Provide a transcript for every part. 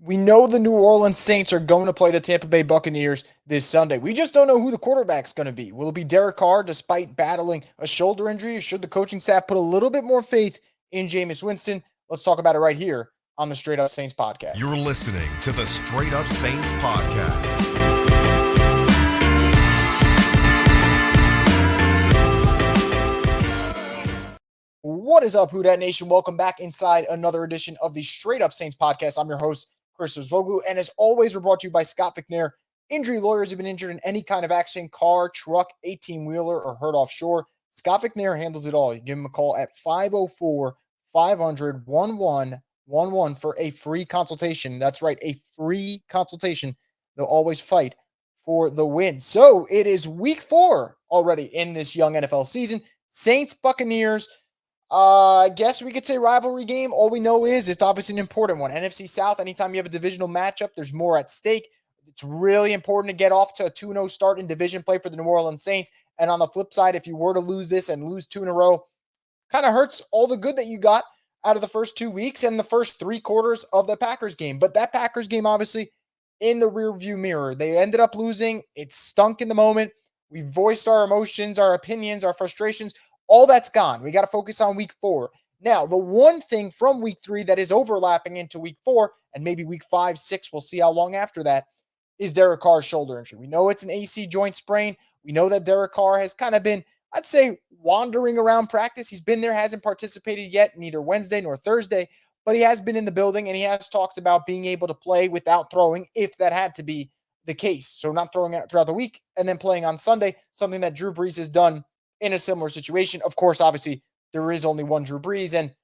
We know the New Orleans Saints are going to play the Tampa Bay Buccaneers this Sunday. We just don't know who the quarterback's going to be. Will it be Derek Carr despite battling a shoulder injury? Or should the coaching staff put a little bit more faith in Jameis Winston? Let's talk about it right here on the Straight Up Saints podcast. You're listening to the Straight Up Saints podcast. What is up, Who Dat Nation? Welcome back inside another edition of the Straight Up Saints podcast. I'm your host, Chris Voglu, and as always, we're brought to you by Scott McNair. Injury lawyers who've been injured in any kind of accident, car, truck, 18-wheeler, or hurt offshore. Scott McNair handles it all. You give him a call at 504-500-1111 for a free consultation. That's right, a free consultation. They'll always fight for the win. So it is week 4 already in this young NFL season. Saints, Buccaneers. I guess we could say rivalry game. All we know is it's obviously an important one. NFC South, anytime you have a divisional matchup, there's more at stake. It's really important to get off to a 2-0 start in division play for the New Orleans Saints. And on the flip side, if you were to lose this and lose 2 in a row, kind of hurts all the good that you got out of the first 2 weeks and the first 3 quarters of the Packers game. But that Packers game, obviously, in the rearview mirror. They ended up losing. It stunk in the moment. We voiced our emotions, our opinions, our frustrations. All that's gone. We got to focus on week 4. Now, the one thing from week 3 that is overlapping into week 4, and maybe week 5, 6, we'll see how long after that, is Derek Carr's shoulder injury. We know it's an AC joint sprain. We know that Derek Carr has kind of been, I'd say, wandering around practice. He's been there, hasn't participated yet, neither Wednesday nor Thursday, but he has been in the building, and he has talked about being able to play without throwing if that had to be the case. So not throwing out throughout the week and then playing on Sunday, something that Drew Brees has done in a similar situation. Of course, obviously, there is only one Drew Brees, and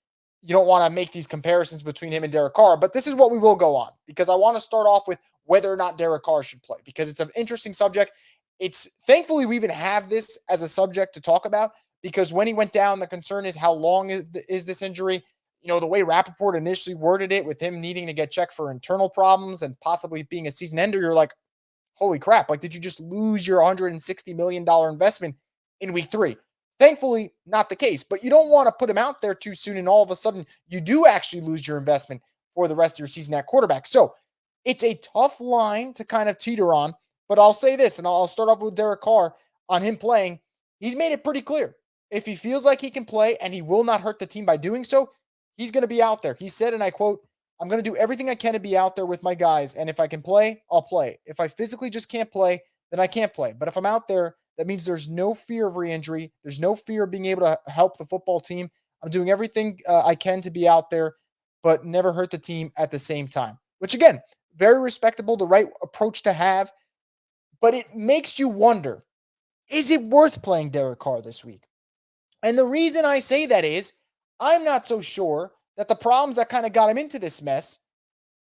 you don't want to make these comparisons between him and Derek Carr, but this is what we will go on, because I want to start off with whether or not Derek Carr should play, because it's an interesting subject. It's thankfully we even have this as a subject to talk about, because when he went down, the concern is how long is this injury? You know, the way Rappaport initially worded it with him needing to get checked for internal problems and possibly being a season ender, you're like, holy crap, like, did you just lose your $160 million investment in week 3? Thankfully, not the case, but you don't want to put him out there too soon and all of a sudden you do actually lose your investment for the rest of your season at quarterback. So it's a tough line to kind of teeter on, but I'll say this, and I'll start off with Derek Carr on him playing. He's made it pretty clear. If he feels like he can play and he will not hurt the team by doing so, he's going to be out there. He said, and I quote, "I'm going to do everything I can to be out there with my guys, and if I can play, I'll play. If I physically just can't play, then I can't play. But if I'm out there, that means there's no fear of re-injury. There's no fear of being able to help the football team. I'm doing everything I can to be out there, but never hurt the team at the same time." Which, again, very respectable, the right approach to have. But it makes you wonder, is it worth playing Derek Carr this week? And the reason I say that is I'm not so sure that the problems that kind of got him into this mess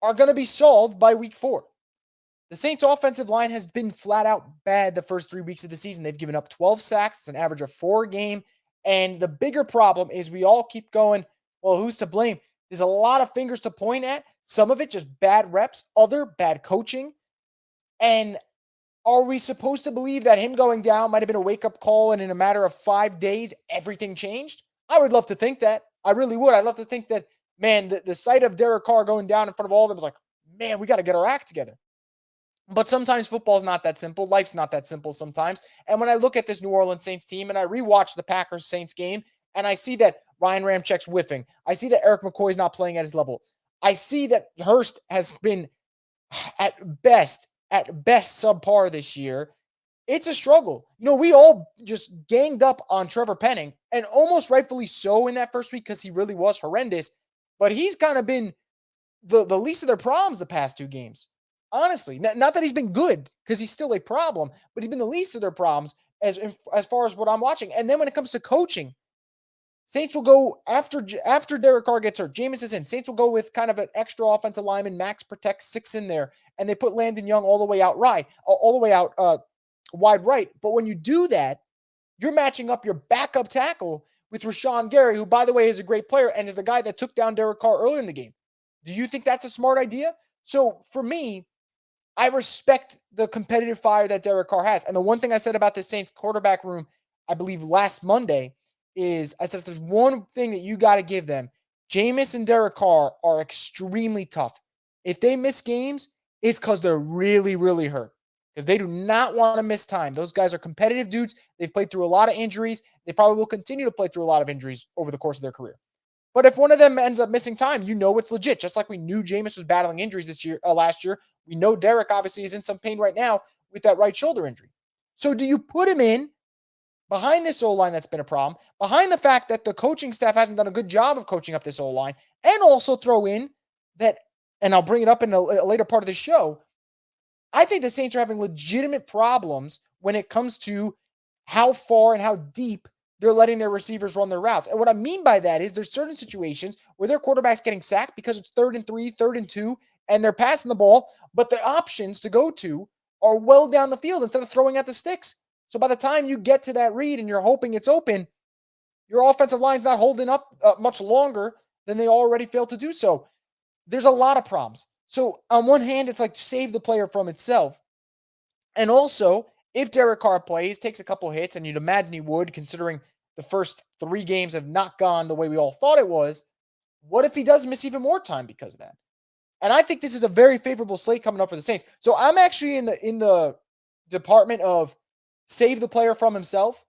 are going to be solved by week 4. The Saints' offensive line has been flat out bad the first 3 weeks of the season. They've given up 12 sacks. It's an average of 4 a game. And the bigger problem is we all keep going, well, who's to blame? There's a lot of fingers to point at. Some of it just bad reps, other bad coaching. And are we supposed to believe that him going down might have been a wake-up call and in a matter of 5 days, everything changed? I would love to think that. I really would. I'd love to think that, man, the sight of Derek Carr going down in front of all of them was like, man, we got to get our act together. But sometimes football's not that simple. Life's not that simple sometimes. And when I look at this New Orleans Saints team and I rewatch the Packers-Saints game and I see that Ryan Ramczyk's whiffing, I see that Eric McCoy's not playing at his level, I see that Hurst has been at best subpar this year, it's a struggle. You know, we all just ganged up on Trevor Penning, and almost rightfully so in that first week because he really was horrendous, but he's kind of been the least of their problems the past 2 games. Honestly, not that he's been good, because he's still a problem, but he's been the least of their problems as far as what I'm watching. And then when it comes to coaching, Saints will go after Derek Carr gets hurt. Jameis is in. Saints will go with kind of an extra offensive lineman. Max protects 6 in there, and they put Landon Young all the way out wide right. But when you do that, you're matching up your backup tackle with Rashawn Gary, who, by the way, is a great player and is the guy that took down Derek Carr earlier in the game. Do you think that's a smart idea? So for me, I respect the competitive fire that Derek Carr has. And the one thing I said about the Saints quarterback room, I believe last Monday, is I said, if there's one thing that you got to give them, Jameis and Derek Carr are extremely tough. If they miss games, it's because they're really, really hurt. Because they do not want to miss time. Those guys are competitive dudes. They've played through a lot of injuries. They probably will continue to play through a lot of injuries over the course of their career. But if one of them ends up missing time, you know it's legit. Just like we knew Jameis was battling injuries last year. We know Derek obviously is in some pain right now with that right shoulder injury. So do you put him in behind this O-line that's been a problem, behind the fact that the coaching staff hasn't done a good job of coaching up this O-line, and also throw in that, and I'll bring it up in a later part of the show, I think the Saints are having legitimate problems when it comes to how far and how deep they're letting their receivers run their routes. And what I mean by that is there's certain situations where their quarterback's getting sacked because it's 3rd and 3, 3rd and 2, and they're passing the ball, but the options to go to are well down the field instead of throwing at the sticks. So by the time you get to that read and you're hoping it's open, your offensive line's not holding up much longer than they already failed to do so. There's a lot of problems. So on one hand, it's like save the player from itself. And also, if Derek Carr plays, takes a couple hits, and you'd imagine he would, considering the first 3 games have not gone the way we all thought it was, what if he does miss even more time because of that? And I think this is a very favorable slate coming up for the Saints. So I'm actually in the department of save the player from himself.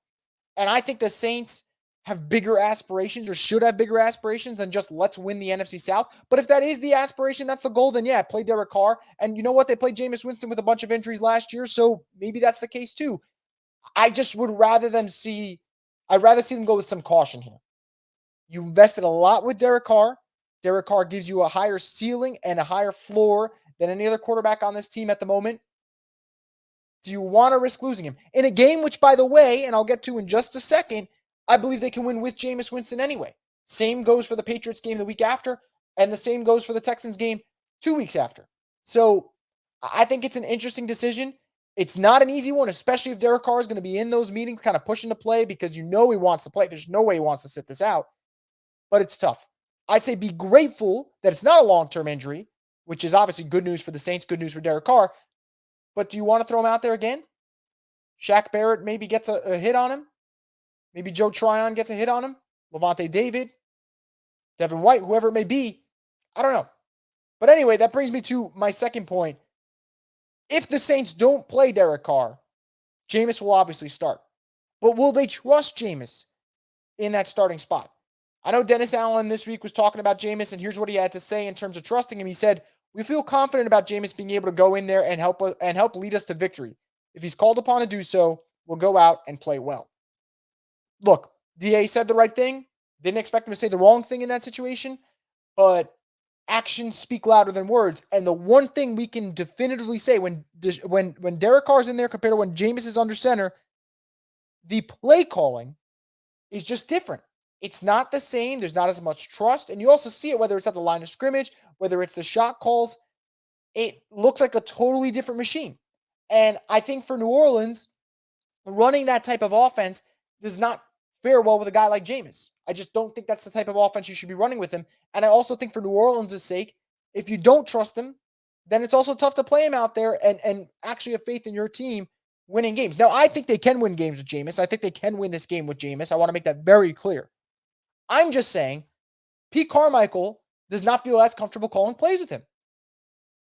And I think the Saints have bigger aspirations or should have bigger aspirations than just let's win the NFC South. But if that is the aspiration, that's the goal, then yeah, play Derek Carr. And you know what? They played Jameis Winston with a bunch of injuries last year, so maybe that's the case too. I just would I'd rather see them go with some caution here. You invested a lot with Derek Carr. Derek Carr gives you a higher ceiling and a higher floor than any other quarterback on this team at the moment. Do you want to risk losing him in a game which, by the way, and I'll get to in just a second, I believe they can win with Jameis Winston anyway. Same goes for the Patriots game the week after, and the same goes for the Texans game 2 weeks after. So I think it's an interesting decision. It's not an easy one, especially if Derek Carr is going to be in those meetings kind of pushing to play because you know he wants to play. There's no way he wants to sit this out, but it's tough. I'd say be grateful that it's not a long-term injury, which is obviously good news for the Saints, good news for Derek Carr. But do you want to throw him out there again? Shaq Barrett maybe gets a hit on him. Maybe Joe Tryon gets a hit on him. Levante David, Devin White, whoever it may be. I don't know. But anyway, that brings me to my second point. If the Saints don't play Derek Carr, Jameis will obviously start. But will they trust Jameis in that starting spot? I know Dennis Allen this week was talking about Jameis, and here's what he had to say in terms of trusting him. He said, "We feel confident about Jameis being able to go in there and help lead us to victory. If he's called upon to do so, we'll go out and play well." Look, DA said the right thing. Didn't expect him to say the wrong thing in that situation, but actions speak louder than words. And the one thing we can definitively say when Derek Carr's in there compared to when Jameis is under center, the play calling is just different. It's not the same. There's not as much trust. And you also see it whether it's at the line of scrimmage, whether it's the shot calls. It looks like a totally different machine. And I think for New Orleans, running that type of offense does not fare well with a guy like Jameis. I just don't think that's the type of offense you should be running with him. And I also think for New Orleans' sake, if you don't trust him, then it's also tough to play him out there and actually have faith in your team winning games. Now, I think they can win games with Jameis. I think they can win this game with Jameis. I want to make that very clear. I'm just saying Pete Carmichael does not feel as comfortable calling plays with him.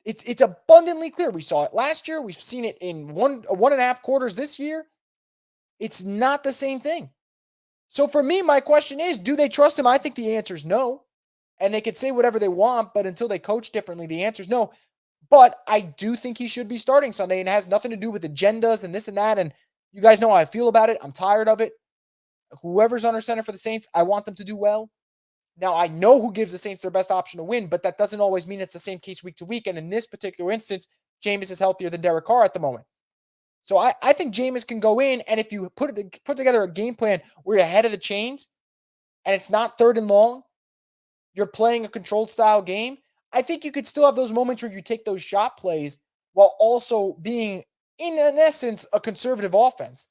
It's abundantly clear. We saw it last year. We've seen it in one and a half quarters this year. It's not the same thing. So for me, my question is, do they trust him? I think the answer is no. And they could say whatever they want, but until they coach differently, the answer is no. But I do think he should be starting Sunday, and it has nothing to do with agendas and this and that. And you guys know how I feel about it. I'm tired of it. Whoever's under center for the Saints, I want them to do well. Now, I know who gives the Saints their best option to win, but that doesn't always mean it's the same case week to week. And in this particular instance, Jameis is healthier than Derek Carr at the moment. So I think Jameis can go in, and if you put together a game plan where you're ahead of the chains and it's not 3rd and long, you're playing a controlled style game, I think you could still have those moments where you take those shot plays while also being, in essence, a conservative offense.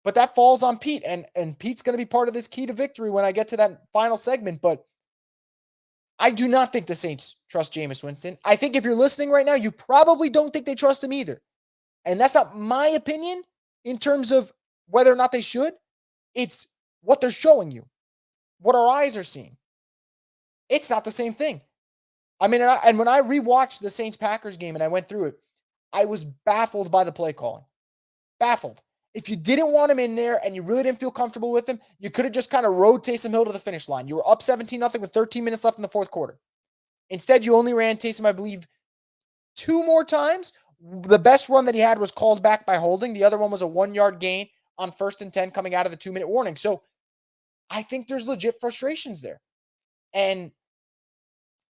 But that falls on Pete, and Pete's going to be part of this key to victory when I get to that final segment. But I do not think the Saints trust Jameis Winston. I think if you're listening right now, you probably don't think they trust him either. And that's not my opinion in terms of whether or not they should. It's what they're showing you, what our eyes are seeing. It's not the same thing. I mean, and when I rewatched the Saints-Packers game and I went through it, I was baffled by the play calling. Baffled. If you didn't want him in there and you really didn't feel comfortable with him, you could have just kind of rode Taysom Hill to the finish line. You were up 17-0 with 13 minutes left in the fourth quarter. Instead, you only ran Taysom, I believe, 2 more times. The best run that he had was called back by holding. The other one was a 1-yard gain on 1st and 10 coming out of the 2-minute warning. So I think there's legit frustrations there. And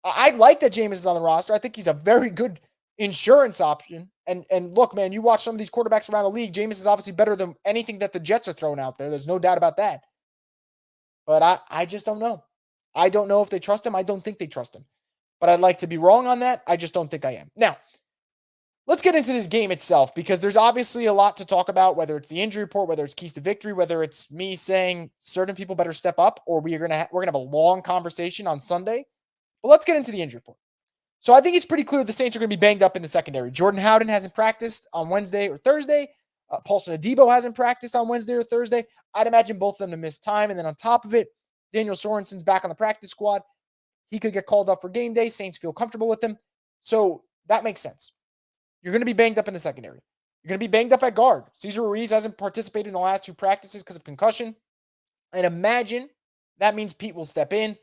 I like that Jameis is on the roster. I think he's a very good insurance option. And look, man, you watch some of these quarterbacks around the league. Jameis is obviously better than anything that the Jets are throwing out there. There's no doubt about that. But I just don't know. I don't know if they trust him. I don't think they trust him. But I'd like to be wrong on that. I just don't think I am. Now, let's get into this game itself, because there's obviously a lot to talk about, whether it's the injury report, whether it's keys to victory, whether it's me saying certain people better step up, or we're gonna have a long conversation on Sunday. But let's get into the injury report. So I think it's pretty clear the Saints are going to be banged up in the secondary. Jordan Howden hasn't practiced on Wednesday or Thursday. Paulson Adebo hasn't practiced on Wednesday or Thursday. I'd imagine both of them to miss time. And then on top of it, Daniel Sorensen's back on the practice squad. He could get called up for game day. Saints feel comfortable with him. So that makes sense. You're going to be banged up in the secondary. You're going to be banged up at guard. Cesar Ruiz hasn't participated in the last 2 practices because of concussion. And imagine that means Pete will step in.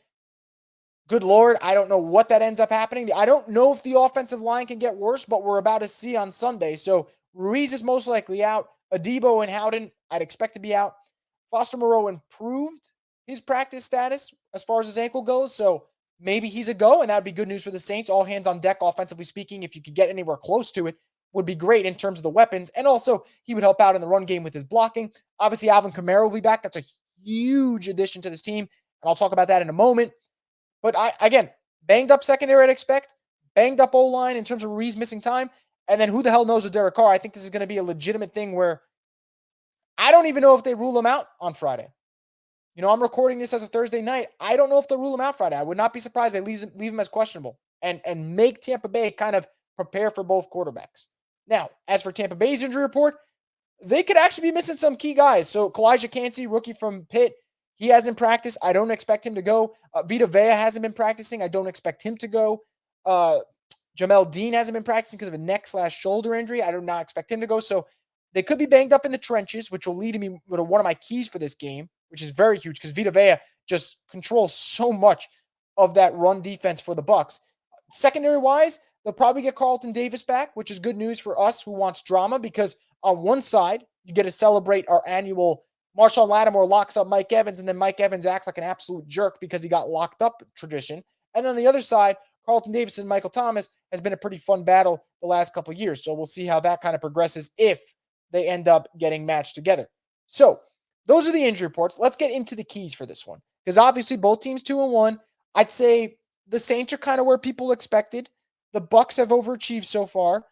Good Lord, I don't know what that ends up happening. I don't know if the offensive line can get worse, but we're about to see on Sunday. So Ruiz is most likely out. Adebo and Howden, I'd expect to be out. Foster Moreau improved his practice status as far as his ankle goes, so maybe he's a go, and that would be good news for the Saints. All hands on deck, offensively speaking. If you could get anywhere close to it, would be great in terms of the weapons. And also, he would help out in the run game with his blocking. Obviously, Alvin Kamara will be back. That's a huge addition to this team, and I'll talk about that in a moment. But again, banged up secondary, I'd expect. Banged up O-line in terms of Ruiz missing time. And then who the hell knows with Derek Carr? I think this is going to be a legitimate thing where I don't even know if they rule him out on Friday. You know, I'm recording this as a Thursday night. I don't know if they'll rule him out Friday. I would not be surprised they leave him as questionable and make Tampa Bay kind of prepare for both quarterbacks. Now, as for Tampa Bay's injury report, they could actually be missing some key guys. So Kalijah Cansey, rookie from Pitt, he hasn't practiced. I don't expect him to go. Vita Vea hasn't been practicing. I don't expect him to go. Jamel Dean hasn't been practicing because of a neck/shoulder injury. I do not expect him to go. So they could be banged up in the trenches, which will lead to me with one of my keys for this game, which is very huge because Vita Vea just controls so much of that run defense for the Bucs. Secondary-wise, they'll probably get Carlton Davis back, which is good news for us who wants drama, because on one side, you get to celebrate our annual Marshawn Lattimore locks up Mike Evans, and then Mike Evans acts like an absolute jerk because he got locked up tradition. And on the other side, Carlton Davis and Michael Thomas has been a pretty fun battle the last couple of years. So we'll see how that kind of progresses if they end up getting matched together. So those are the injury reports. Let's get into the keys for this one, because obviously both teams 2-1. I'd say the Saints are kind of where people expected. The Bucs have overachieved so far.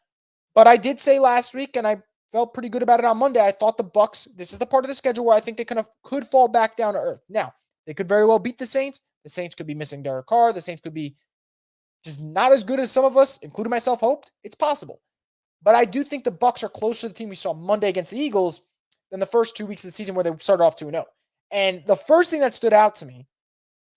But I did say last week, and I felt pretty good about it on Monday, I thought the Bucs, this is the part of the schedule where I think they kind of could fall back down to earth. Now, they could very well beat the Saints. The Saints could be missing Derek Carr. The Saints could be just not as good as some of us, including myself, hoped. It's possible. But I do think the Bucs are closer to the team we saw Monday against the Eagles than the first 2 weeks of the season where they started off 2-0. And the first thing that stood out to me,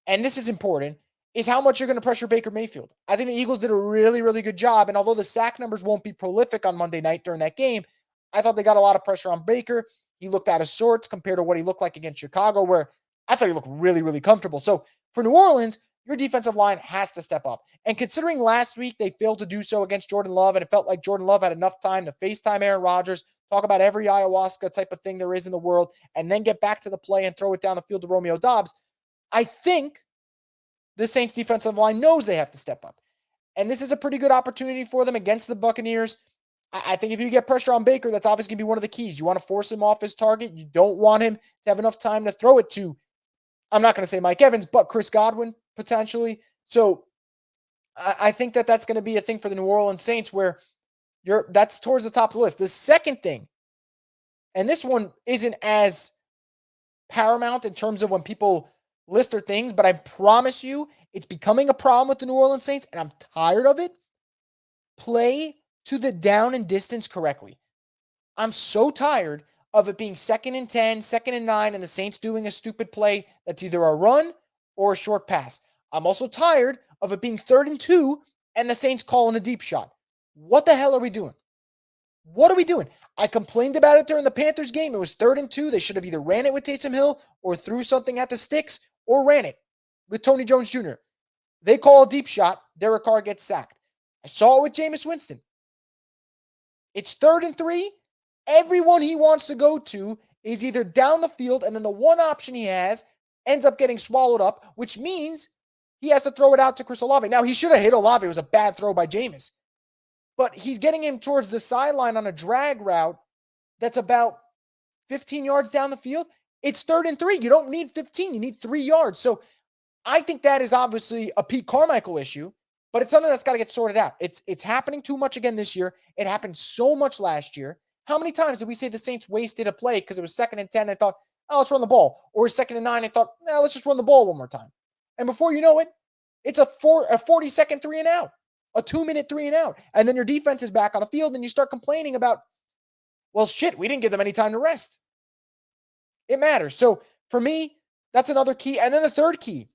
and this is important, is how much you're going to pressure Baker Mayfield. I think the Eagles did a really, really good job. And although the sack numbers won't be prolific on Monday night during that game, I thought they got a lot of pressure on Baker. He looked out of sorts compared to what he looked like against Chicago, where I thought he looked really, really comfortable. So for New Orleans, your defensive line has to step up. And considering last week they failed to do so against Jordan Love, and it felt like Jordan Love had enough time to FaceTime Aaron Rodgers, talk about every ayahuasca type of thing there is in the world, and then get back to the play and throw it down the field to Romeo Doubs, I think the Saints defensive line knows they have to step up. And this is a pretty good opportunity for them against the Buccaneers. I think if you get pressure on Baker, that's obviously going to be one of the keys. You want to force him off his target. You don't want him to have enough time to throw it to, I'm not going to say Mike Evans, but Chris Godwin potentially. So I think that that's going to be a thing for the New Orleans Saints where that's towards the top of the list. The second thing, and this one isn't as paramount in terms of when people list their things, but I promise you it's becoming a problem with the New Orleans Saints, and I'm tired of it. Play to the down and distance correctly. I'm so tired of it being 2nd and 10, 2nd and 9, and the Saints doing a stupid play that's either a run or a short pass. I'm also tired of it being 3rd and 2 and the Saints calling a deep shot. What the hell are we doing? What are we doing? I complained about it during the Panthers game. It was 3rd and 2. They should have either ran it with Taysom Hill or threw something at the sticks or ran it with Tony Jones Jr. They call a deep shot. Derek Carr gets sacked. I saw it with Jameis Winston. It's 3rd and 3. Everyone he wants to go to is either down the field, and then the one option he has ends up getting swallowed up, which means he has to throw it out to Chris Olave. Now, he should have hit Olave. It was a bad throw by Jameis. But he's getting him towards the sideline on a drag route that's about 15 yards down the field. It's 3rd and 3. You don't need 15. You need 3 yards. So I think that is obviously a Pete Carmichael issue, but it's something that's got to get sorted out. It's happening too much again this year. It happened so much last year. How many times did we say the Saints wasted a play because it was 2nd and 10 and they thought, oh, let's run the ball? Or 2nd and 9 and thought, no, let's just run the ball one more time. And before you know it, it's a 40-second 3 and out, a 2-minute 3 and out. And then your defense is back on the field and you start complaining about, well, shit, we didn't give them any time to rest. It matters. So for me, that's another key. And then the third key,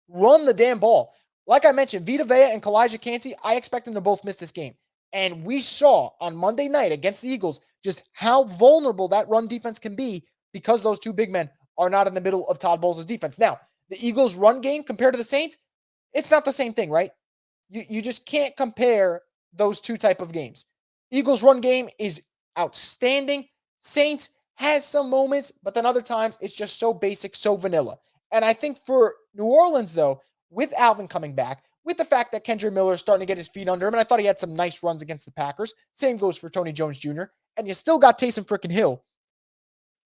run the damn ball. Like I mentioned, Vita Vea and Kalijah Kancey, I expect them to both miss this game. And we saw on Monday night against the Eagles just how vulnerable that run defense can be because those two big men are not in the middle of Todd Bowles' defense. Now, the Eagles' run game compared to the Saints, it's not the same thing, right? You just can't compare those two type of games. Eagles' run game is outstanding. Saints has some moments, but then other times it's just so basic, so vanilla. And I think for New Orleans, though, with Alvin coming back, with the fact that Kendra Miller is starting to get his feet under him, and I thought he had some nice runs against the Packers. Same goes for Tony Jones Jr., and you still got Taysom freaking Hill.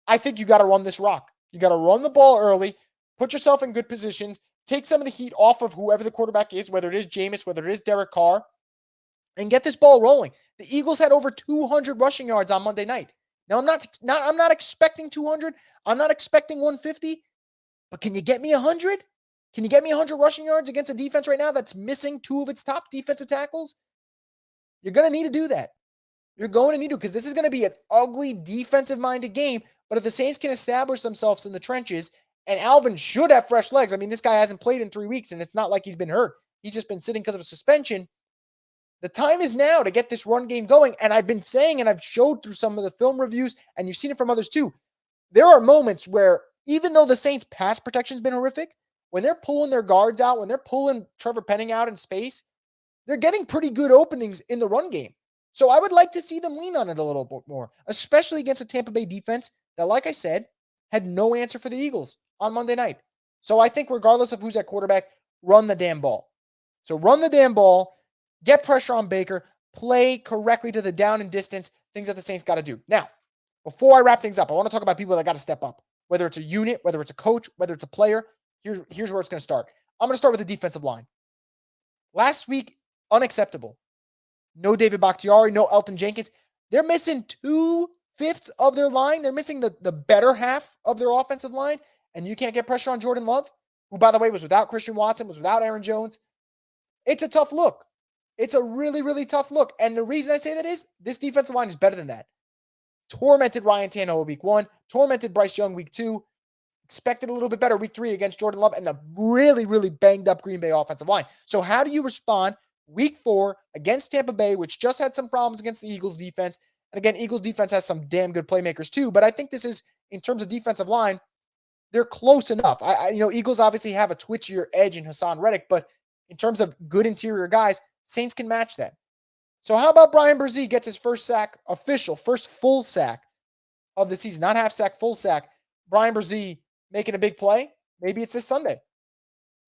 I think you got to run this rock. You got to run the ball early, put yourself in good positions, take some of the heat off of whoever the quarterback is, whether it is Jameis, whether it is Derek Carr, and get this ball rolling. The Eagles had over 200 rushing yards on Monday night. Now, I'm not expecting 200. I'm not expecting 150. But can you get me 100? Can you get me 100 rushing yards against a defense right now that's missing 2 of its top defensive tackles? You're going to need to do that. You're going to need to, because this is going to be an ugly defensive-minded game. But if the Saints can establish themselves in the trenches, and Alvin should have fresh legs. I mean, this guy hasn't played in 3 weeks, and it's not like he's been hurt. He's just been sitting because of a suspension. The time is now to get this run game going. And I've been saying, and I've showed through some of the film reviews, and you've seen it from others too, there are moments where even though the Saints' pass protection has been horrific, when they're pulling their guards out, when they're pulling Trevor Penning out in space, they're getting pretty good openings in the run game. So I would like to see them lean on it a little bit more, especially against a Tampa Bay defense that, like I said, had no answer for the Eagles on Monday night. So I think regardless of who's at quarterback, run the damn ball. So run the damn ball, get pressure on Baker, play correctly to the down and distance, things that the Saints got to do. Now, before I wrap things up, I want to talk about people that got to step up, whether it's a unit, whether it's a coach, whether it's a player. Here's where it's going to start. I'm going to start with the defensive line. Last week, unacceptable. No David Bakhtiari, no Elton Jenkins. They're missing 2/5 of their line. They're missing the better half of their offensive line, and you can't get pressure on Jordan Love, who, by the way, was without Christian Watson, was without Aaron Jones. It's a tough look. It's a really, really tough look. And the reason I say that is this defensive line is better than that. Tormented Ryan Tannehill week 1, tormented Bryce Young week 2, expected a little bit better week 3 against Jordan Love and the really, really banged up Green Bay offensive line. So how do you respond week 4 against Tampa Bay, which just had some problems against the Eagles defense? And again, Eagles defense has some damn good playmakers too, but I think this is, in terms of defensive line, they're close enough. Eagles obviously have a twitchier edge in Hassan Reddick, but in terms of good interior guys, Saints can match that. So how about Brian Brzee gets his first sack, first full sack of the season, not half sack, full sack. Brian Brzee making a big play. Maybe it's this Sunday.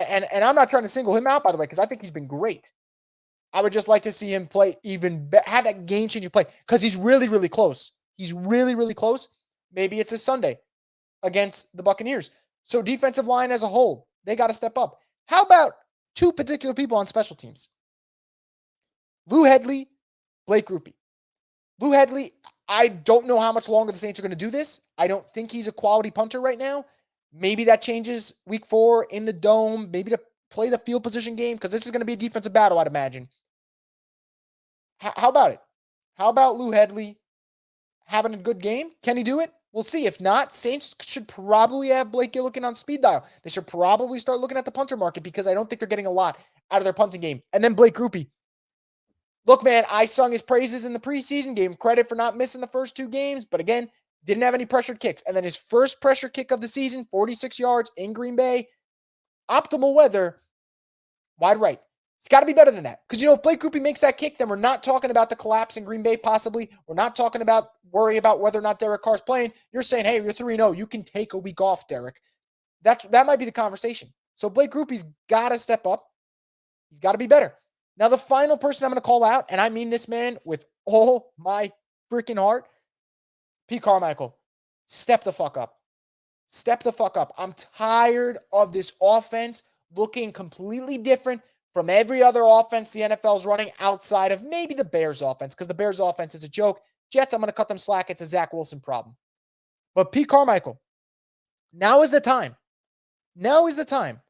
And I'm not trying to single him out, by the way, because I think he's been great. I would just like to see him play even better, have that game-changing play, because he's really, really close. He's really, really close. Maybe it's this Sunday against the Buccaneers. So defensive line as a whole, they got to step up. How about 2 particular people on special teams? Lou Hedley, Blake Grupe. Lou Hedley, I don't know how much longer the Saints are going to do this. I don't think he's a quality punter right now. Maybe that changes week 4 in the dome, maybe to play the field position game, because this is going to be a defensive battle, I'd imagine. How about it? How about Lou Hedley having a good game? Can he do it? We'll see. If not, Saints should probably have Blake Gillikin on speed dial. They should probably start looking at the punter market because I don't think they're getting a lot out of their punting game. And then Blake Grupe. Look, man, I sung his praises in the preseason, gave him credit for not missing the first 2 games, but again, didn't have any pressured kicks. And then his first pressure kick of the season, 46 yards in Green Bay, optimal weather, wide right. It's got to be better than that. Because, if Blake Grupe makes that kick, then we're not talking about the collapse in Green Bay, possibly. We're not talking about worry about whether or not Derek Carr's playing. You're saying, hey, you're 3-0. You can take a week off, Derek. That might be the conversation. So Blake Grupe's got to step up. He's got to be better. Now, the final person I'm going to call out, and I mean this man with all my freaking heart, Pete Carmichael. Step the fuck up. Step the fuck up. I'm tired of this offense looking completely different from every other offense the NFL's running outside of maybe the Bears offense, because the Bears offense is a joke. Jets, I'm going to cut them slack. It's a Zach Wilson problem. But Pete Carmichael, now is the time. Now is the time.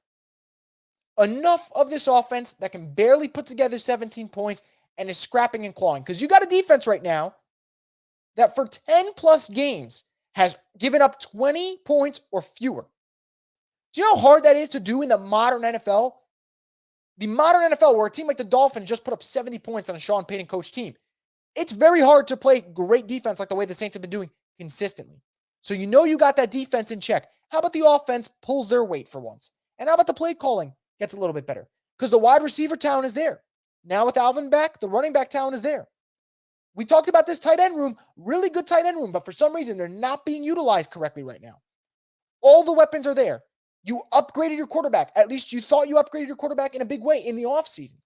Enough of this offense that can barely put together 17 points and is scrapping and clawing. Because you got a defense right now that for 10 plus games has given up 20 points or fewer. Do you know how hard that is to do in the modern NFL? The modern NFL, where a team like the Dolphins just put up 70 points on a Sean Payton coach team. It's very hard to play great defense like the way the Saints have been doing consistently. So you got that defense in check. How about the offense pulls their weight for once? And how about the play calling gets a little bit better? Because the wide receiver talent is there. Now with Alvin back, the running back talent is there. We talked about this tight end room, really good tight end room, but for some reason, they're not being utilized correctly right now. All the weapons are there. You upgraded your quarterback. At least you thought you upgraded your quarterback in a big way in the offseason.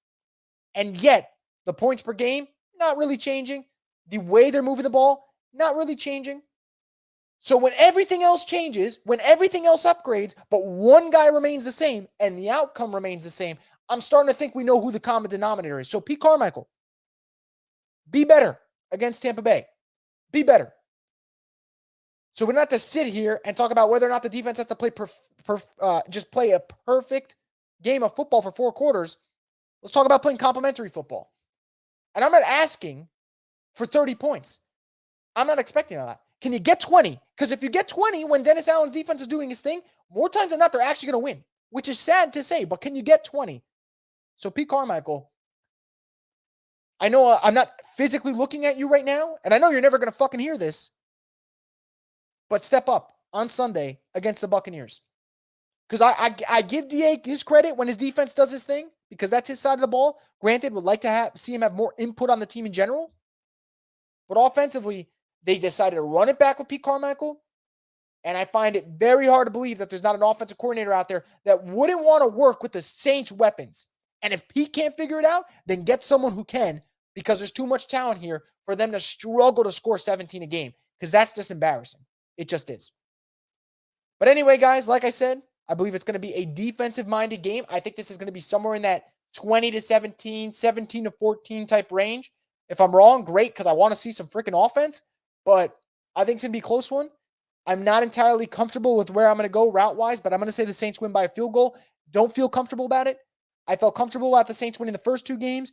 And yet, the points per game, not really changing. The way they're moving the ball, not really changing. So when everything else changes, when everything else upgrades, but one guy remains the same and the outcome remains the same, I'm starting to think we know who the common denominator is. So Pete Carmichael, be better against Tampa Bay. Be better. So we don't have to sit here and talk about whether or not the defense has to play just play a perfect game of football for 4 quarters. Let's talk about playing complementary football. And I'm not asking for 30 points. I'm not expecting that. Can you get 20? Because if you get 20 when Dennis Allen's defense is doing his thing, more times than not, they're actually going to win, which is sad to say, but can you get 20? So Pete Carmichael, I know I'm not physically looking at you right now, and I know you're never going to fucking hear this, but step up on Sunday against the Buccaneers. Because I give DA his credit when his defense does his thing, because that's his side of the ball. Granted, would like to see him have more input on the team in general. But offensively, they decided to run it back with Pete Carmichael. And I find it very hard to believe that there's not an offensive coordinator out there that wouldn't want to work with the Saints' weapons. And if Pete can't figure it out, then get someone who can, because there's too much talent here for them to struggle to score 17 a game, because that's just embarrassing. It just is. But anyway, guys, like I said, I believe it's going to be a defensive-minded game. I think this is going to be somewhere in that 20-17, 17-14 type range. If I'm wrong, great, because I want to see some freaking offense. But I think it's going to be a close one. I'm not entirely comfortable with where I'm going to go route-wise, but I'm going to say the Saints win by a field goal. Don't feel comfortable about it. I felt comfortable about the Saints winning the first 2 games.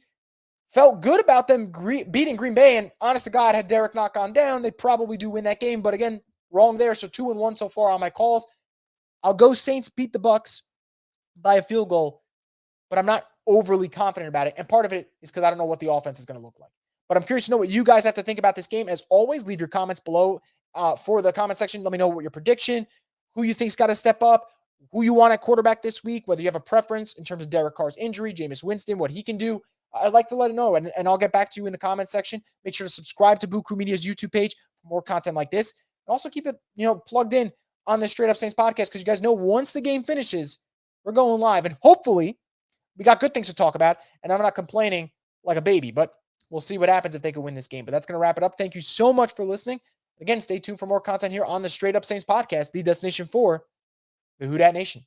Felt good about them beating Green Bay, and honest to God, had Derek not gone down, they probably do win that game. But again, wrong there, so 2-1 so far on my calls. I'll go Saints beat the Bucs by a field goal, but I'm not overly confident about it. And part of it is because I don't know what the offense is going to look like. But I'm curious to know what you guys have to think about this game. As always, leave your comments below for the comment section. Let me know what your prediction, who you think's got to step up, who you want at quarterback this week, whether you have a preference in terms of Derek Carr's injury, Jameis Winston, what he can do. I'd like to let it know, and I'll get back to you in the comment section. Make sure to subscribe to Boo Crew Media's YouTube page for more content like this. And also keep it, plugged in on the Straight Up Saints podcast, because you guys know once the game finishes, we're going live. And hopefully we got good things to talk about, and I'm not complaining like a baby, but we'll see what happens if they can win this game. But that's going to wrap it up. Thank you so much for listening. Again, stay tuned for more content here on the Straight Up Saints podcast, the destination for the Who Dat Nation.